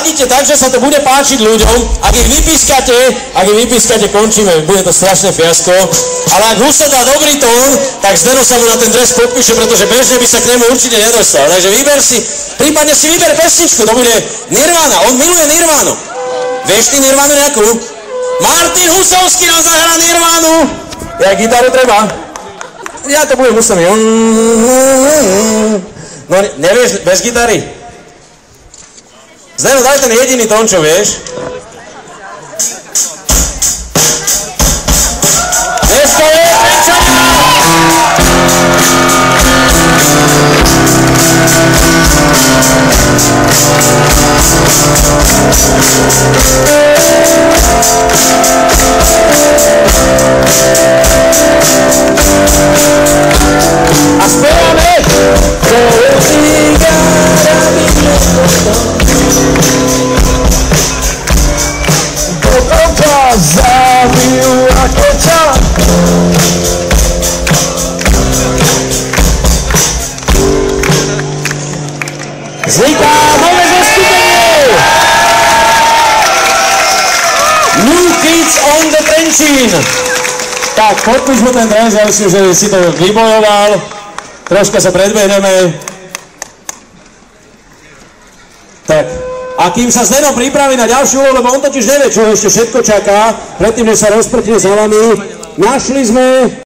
ladíte tak, že sa to bude páčiť ľuďom. Ak ich vypískate, končíme, bude to strašné fiasko. Ale ak Husa dá dobrý tón, tak Zdeno sa mu na ten dres podpíše, pretože bežne by sa k nemu určite nedostal. Takže prípadne si vyber pesničku, to bude Nirvana, on miluje Nirvánu. Vieš ty Nirvánu nejakú? Martin Husovský nám zahrá Nirvánu. Ja gitaru treba. Ja to budem Husovi. No nevieš bez gitary? Zdeno, daj ten jediný tón, čo vieš. Dneska je a spievame zabił rakieta. Znika nové zoskupenie New Kids on the Trenčín. Tak, podpíšme ten dres, ja myslím, že si to vybojoval. Troška sa predbehneme. Tak, a kým sa Zdeno pripraví na ďalšiu úlohu, lebo on totiž nevie, čo ešte všetko čaká, predtým, že sa rozprtne za vami, našli sme